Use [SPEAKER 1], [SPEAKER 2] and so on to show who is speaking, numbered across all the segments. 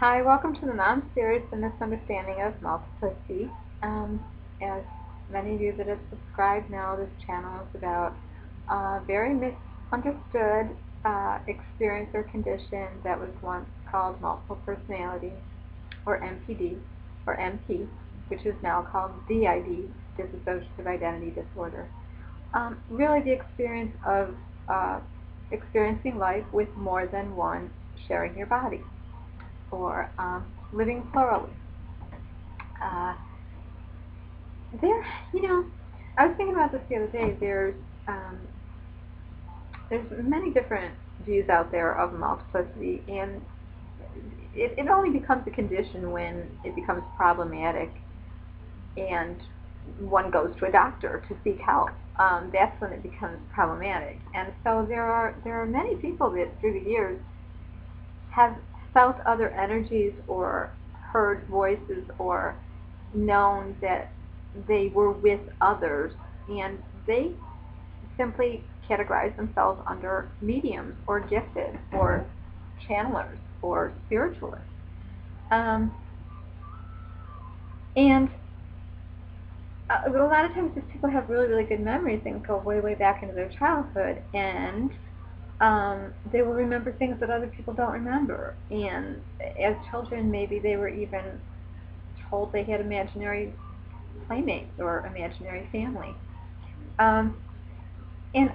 [SPEAKER 1] Hi, welcome to the non-series, The Misunderstanding of Multiplicity. As many of you that have subscribed know, this channel is about a very misunderstood experience or condition that was once called multiple personality, or MPD, or MP, which is now called DID, Dissociative Identity Disorder. Really the experience of experiencing life with more than one sharing your body, or living plurally. I was thinking about this the other day. There's many different views out there of multiplicity, and it only becomes a condition when it becomes problematic and one goes to a doctor to seek help. That's when it becomes problematic. And so there are many people that through the years have felt other energies or heard voices or known that they were with others, and they simply categorize themselves under mediums or gifted or channelers or spiritualists. And a lot of times these people have really, really good memories and go way, way back into their childhood, and they will remember things that other people don't remember. And as children, maybe they were even told they had imaginary playmates or imaginary family. And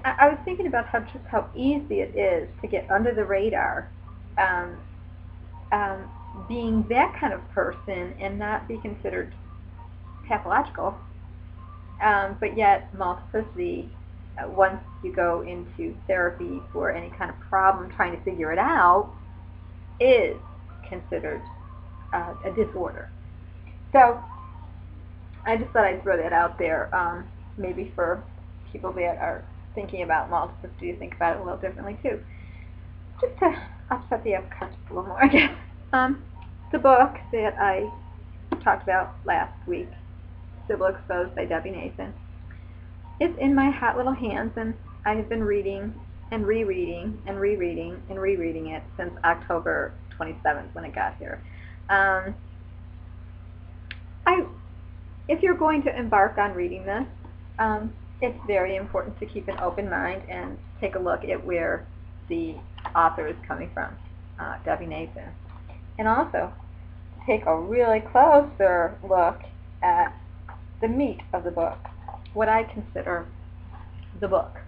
[SPEAKER 1] I was thinking about just how easy it is to get under the radar, being that kind of person and not be considered pathological, but yet multiplicity, once you go into therapy for any kind of problem trying to figure it out, is considered a disorder. So I just thought I'd throw that out there, maybe for people that are thinking about multiplicity to think about it a little differently too, just to upset the apple cart just a little more, I guess. The book that I talked about last week, Sybil Exposed by Debbie Nathan, it's in my hot little hands, and I have been reading and rereading and rereading and rereading it since October 27th when it got here. If you're going to embark on reading this, it's very important to keep an open mind and take a look at where the author is coming from, Debbie Nathan. And also take a really closer look at the meat of the book, what I consider the book.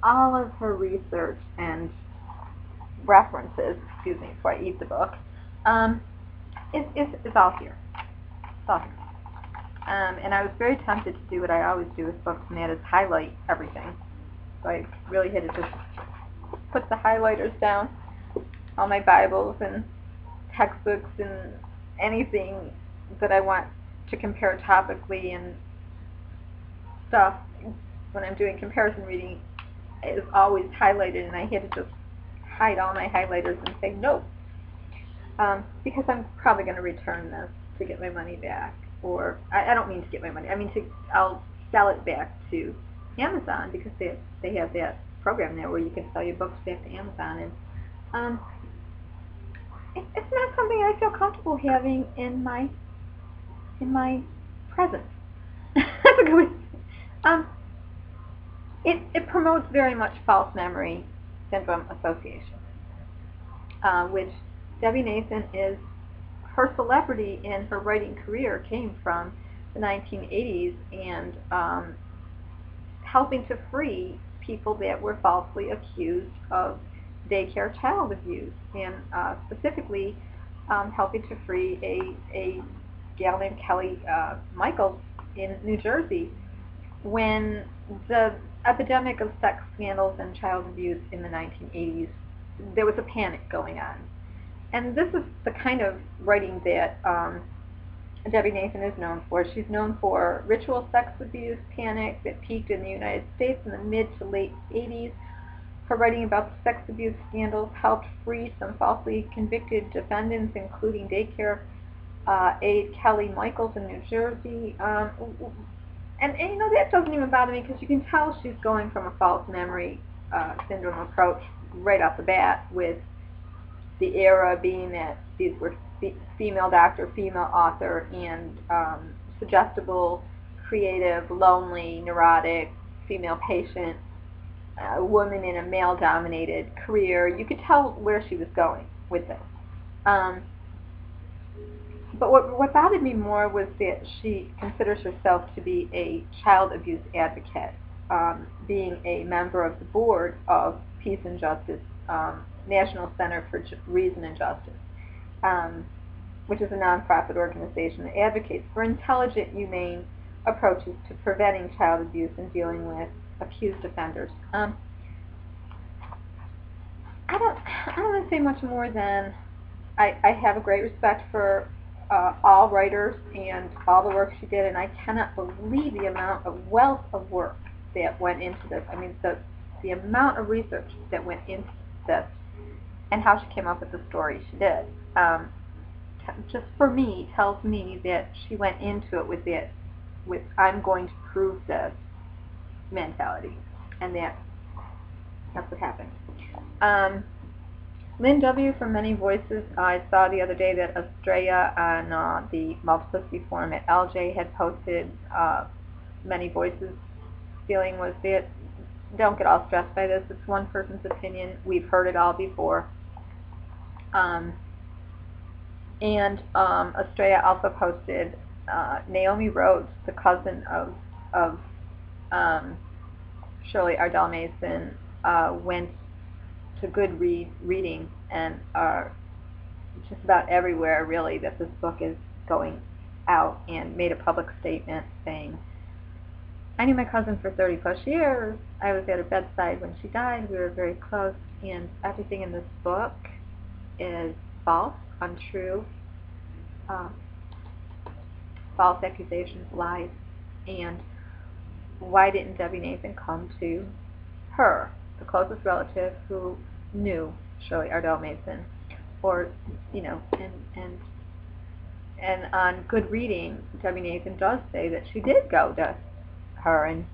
[SPEAKER 1] All of her research and references, before I eat the book, is all here. It's all here. And I was very tempted to do what I always do with books, and that is highlight everything. So I really had to just put the highlighters down, all my Bibles and textbooks and anything that I want to compare topically and stuff. When I'm doing comparison reading, it is always highlighted, and I had to just hide all my highlighters and say no, because I'm probably going to return this to get my money back. Or I don't mean to get my money. I mean I'll sell it back to Amazon, because they have that program there where you can sell your books back to Amazon, and it's not something I feel comfortable having in my presence. That's a good way. It promotes very much false memory syndrome association, which Debbie Nathan is. Her celebrity in her writing career came from the 1980s and helping to free people that were falsely accused of daycare child abuse, and specifically helping to free a gal named Kelly Michaels in New Jersey when the epidemic of sex scandals and child abuse in the 1980s, there was a panic going on. And this is the kind of writing that Debbie Nathan is known for. She's known for ritual sex abuse panic that peaked in the United States in the mid to late 80s. Her writing about the sex abuse scandals helped free some falsely convicted defendants, including daycare aide Kelly Michaels in New Jersey. And that doesn't even bother me, because you can tell she's going from a false memory syndrome approach right off the bat with the era being that these were female doctor, female author, and suggestible, creative, lonely, neurotic, female patient, woman in a male-dominated career. You could tell where she was going with this. But what bothered me more was that she considers herself to be a child abuse advocate, being a member of the board of Peace and Justice, National Center for Reason and Justice, which is a nonprofit organization that advocates for intelligent, humane approaches to preventing child abuse and dealing with accused offenders. I don't want to say much more than I have a great respect for all writers and all the work she did, and I cannot believe the amount of wealth of work that went into this. I mean, the amount of research that went into this and how she came up with the story she did. Just for me, tells me that she went into it with I'm going to prove this mentality, and that's what happened. Lynn W. from Many Voices, I saw the other day that Estrella on the Multiplicity Forum at LJ had posted Many Voices. Feeling was that don't get all stressed by this. It's one person's opinion. We've heard it all before. And Estrella also posted Naomi Rhodes, the cousin of Shirley Ardell Mason, went to good reading and just about everywhere really that this book is going out, and made a public statement saying, I knew my cousin for 30 plus years. I was at her bedside when she died. We were very close, and everything in this book is false, untrue, false accusations, lies. And why didn't Debbie Nathan come to her, the closest relative who knew Shirley Ardell Mason, or and on good reading, Debbie Nathan does say that she did go to her in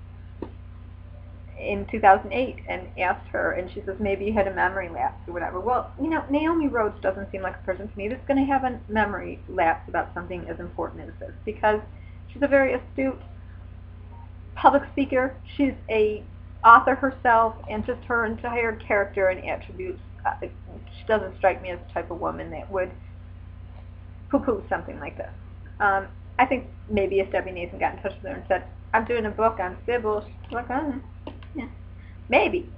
[SPEAKER 1] 2008 and asked her, and she says maybe you had a memory lapse or whatever. Well, Naomi Rhodes doesn't seem like a person to me that's going to have a memory lapse about something as important as this, because she's a very astute public speaker. She's a author herself, and just her entire character and attributes, she doesn't strike me as the type of woman that would poo-poo something like this. I think maybe if Debbie Nathan got in touch with her and said, I'm doing a book on Sybil, she's like, oh, yeah, maybe.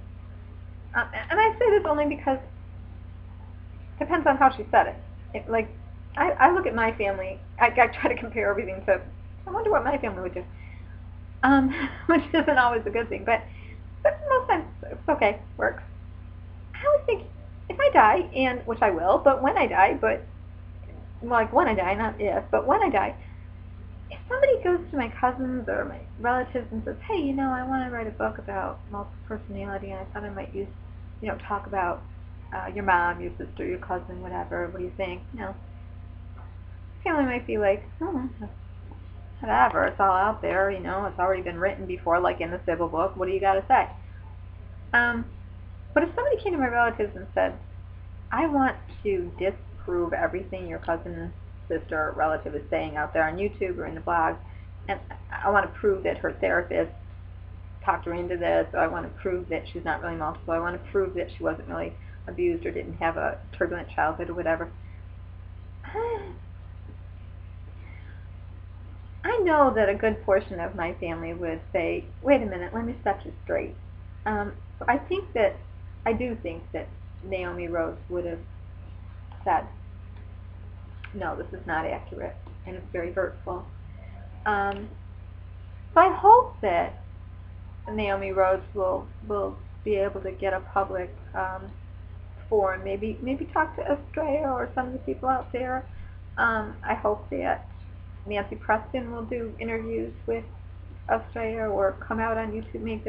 [SPEAKER 1] And I say this only because it depends on how she said it. I look at my family, I try to compare everything to, I wonder what my family would do, which isn't always a good thing, but most times it's okay, works. I always think, if I die, and which I will, but when I die, when I die, not if, but when I die, if somebody goes to my cousins or my relatives and says, hey, I want to write a book about multiple personality, and I thought I might talk about your mom, your sister, your cousin, whatever, what do you think? Family might be like, whatever, it's all out there, it's already been written before, like in the Sybil book, what do you got to say? But if somebody came to my relatives and said, I want to disprove everything your cousin, sister, or relative is saying out there on YouTube or in the blog, and I want to prove that her therapist talked her into this, or I want to prove that she's not really multiple, I want to prove that she wasn't really abused or didn't have a turbulent childhood or whatever. I know that a good portion of my family would say, wait a minute, let me set you straight. So I do think that Naomi Rhodes would have said, no, this is not accurate, and it's very hurtful. So I hope that Naomi Rhodes will be able to get a public forum, maybe talk to Estrella or some of the people out there. I hope that Nancy Preston will do interviews with Estrella, or come out on YouTube, make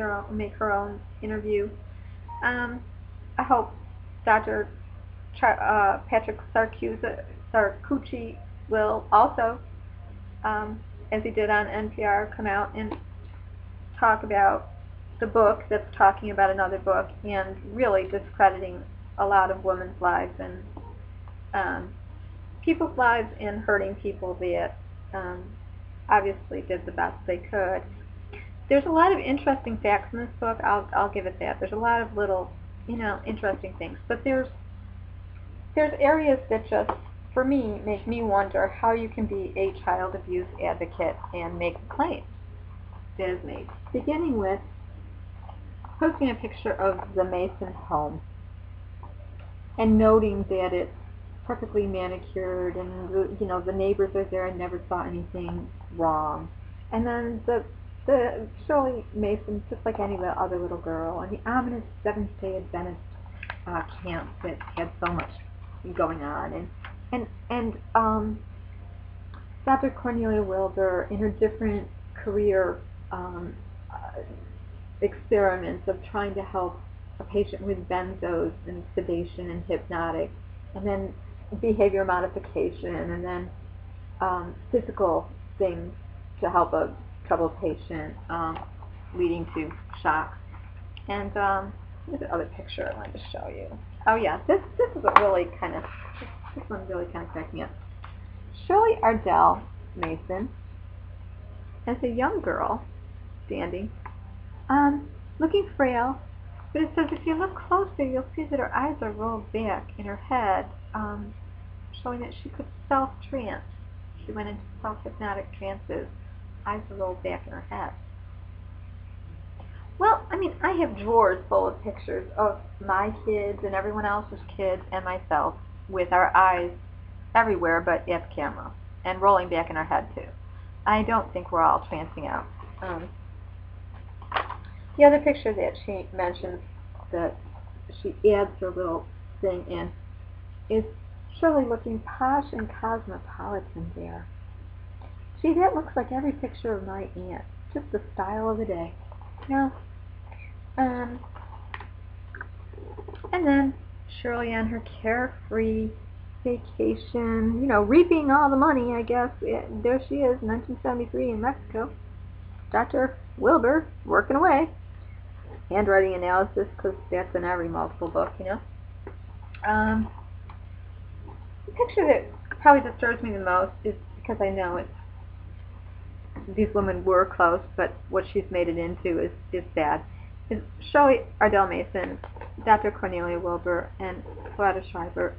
[SPEAKER 1] her own interview. I hope Dr. Patrick Sarcucci will also, as he did on NPR, come out and talk about the book that's talking about another book and really discrediting a lot of women's lives and people's lives and hurting people that obviously did the best they could. There's a lot of interesting facts in this book. I'll give it that. There's a lot of little, interesting things. But there's areas that just, for me, make me wonder how you can be a child abuse advocate and make the claims that is made. Beginning with posting a picture of the Mason's home and noting that it's perfectly manicured and the neighbors are there and never saw anything wrong. And then the Shirley Mason, just like any other little girl, and the ominous Seventh-day Adventist camp that had so much going on, and Dr. Cornelia Wilbur in her different career experiments of trying to help a patient with benzos and sedation and hypnotic, and then behavior modification, and then physical things to help a troubled patient, leading to shock. And here's another picture I wanted to show you. Oh yeah, this is a really this one really kind of cracked me up. Shirley Ardell Mason as a young girl, standing, looking frail, but it says if you look closer, you'll see that her eyes are rolled back in her head, showing that she could self-trance. She went into self-hypnotic trances. Eyes are rolled back in her head. Well, I mean, I have drawers full of pictures of my kids and everyone else's kids and myself with our eyes everywhere but at the camera and rolling back in our head too. I don't think we're all trancing out. The other picture that she mentions that she adds her little thing in is Shirley looking posh and cosmopolitan there. Gee, that looks like every picture of my aunt. Just the style of the day. And then Shirley on her carefree vacation, reaping all the money, I guess. There she is, 1973 in Mexico. Dr. Wilbur working away. Handwriting analysis, because that's in every multiple book, The picture that probably disturbs me the most is because I know these women were close, but what she's made it into is sad. Is Shirley Ardell Mason, Dr. Cornelia Wilbur, and Cleta Schreiber.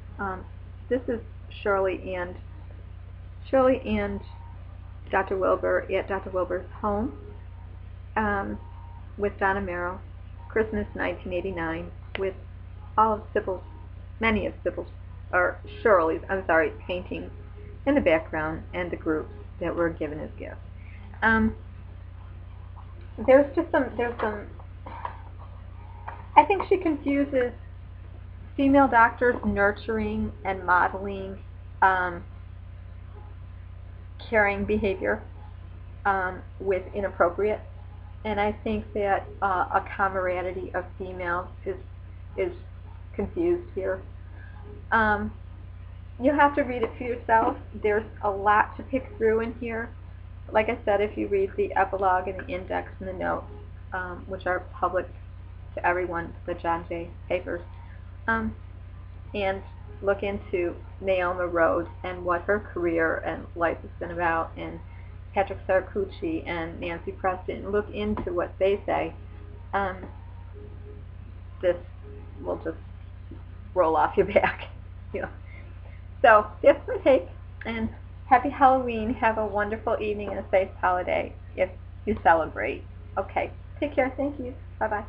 [SPEAKER 1] This is Shirley and Dr. Wilbur at Dr. Wilbur's home with Donna Merrill, Christmas 1989, with many of Shirley's, paintings in the background and the groups that were given as gifts. There's some, I think she confuses female doctors nurturing and modeling caring behavior with inappropriate, and I think that a camaraderie of females is confused here. You have to read it for yourself. There's a lot to pick through in here. Like I said, if you read the epilogue and the index and the notes, which are public to everyone, the John Jay papers, and look into Naoma Rhodes and what her career and life has been about, and Patrick Sarcucci and Nancy Preston, look into what they say, this will just roll off your back. So that's my take, and happy Halloween. Have a wonderful evening and a safe holiday if you celebrate. Okay, take care. Thank you. Bye-bye.